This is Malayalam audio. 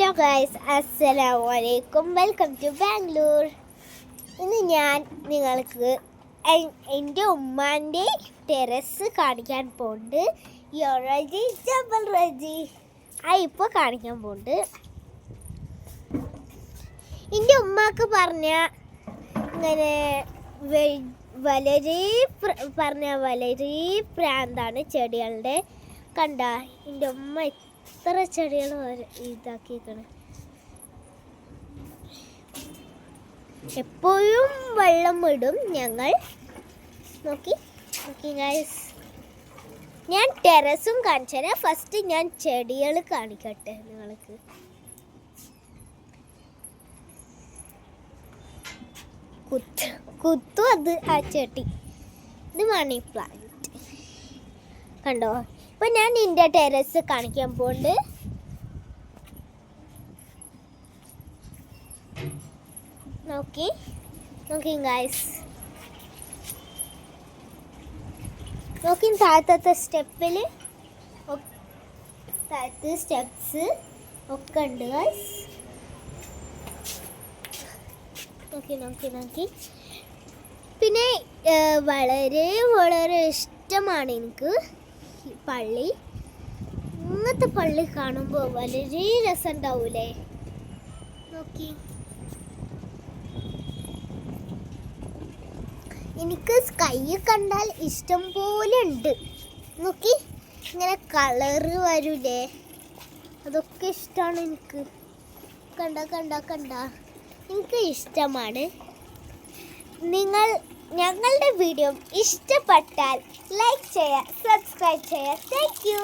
ഹലോ ഗൈസ്, അസ്സലാമു അലൈക്കും. Welcome to Bangalore. ഇന്ന് ഞാൻ നിങ്ങൾക്ക് എൻ്റെ ഉമ്മാൻ്റെ ടെറസ് കാണിക്കാൻ പോകുന്നുണ്ട്. റജി ജബൽ റജി ഇപ്പോൾ കാണിക്കാൻ പോകുന്നുണ്ട്. എൻ്റെ ഉമ്മാക്ക് ഇങ്ങനെ വളരെ പ്രാന്താണ് ചെടികളുടെ. കണ്ട, എൻ്റെ ഉമ്മ എത്ര ചെടികൾ ഇതാക്കിയേക്കണ്. എപ്പോഴും വെള്ളം ഇടും ഞങ്ങൾ. നോക്കി ഗൈസ്, ഞാൻ ടെറസും കാണിച്ചേ. ഫസ്റ്റ് ഞാൻ ചെടികൾ കാണിക്കട്ടെ നിങ്ങൾക്ക്. കുത്തു അത് ആ ചെടി. ഇത് മണി പ്ലാന്റ് കണ്ടോ. ഇപ്പം ഞാൻ എൻ്റെ ടെറസ് കാണിക്കാൻ പോകുന്നുണ്ട്. നോക്കി ഗൈസ്, നോക്കി താഴത്തെ സ്റ്റെപ്പിൽ താഴത്തെ സ്റ്റെപ്സ് ഒക്കെ ഉണ്ട് ഗൈസ്. നോക്കി പിന്നെ വളരെ ഇഷ്ടമാണ് എനിക്ക് പള്ളി. ഇങ്ങനത്തെ പള്ളി കാണുമ്പോൾ വളരെ രസമുണ്ടാവൂലേ. നോക്കി, എനിക്ക് സ്കൈ കണ്ടാൽ ഇഷ്ടം പോലെ ഉണ്ട്. നോക്കി, ഇങ്ങനെ കളറ് വരൂലേ, അതൊക്കെ ഇഷ്ടമാണ് എനിക്ക്. കണ്ട എനിക്ക് ഇഷ്ടമാണ്. ഞങ്ങളുടെ വീഡിയോ ഇഷ്ടപ്പെട്ടാൽ ലൈക്ക് ചെയ്യുക, സബ്സ്ക്രൈബ് ചെയ്യുക. Thank you.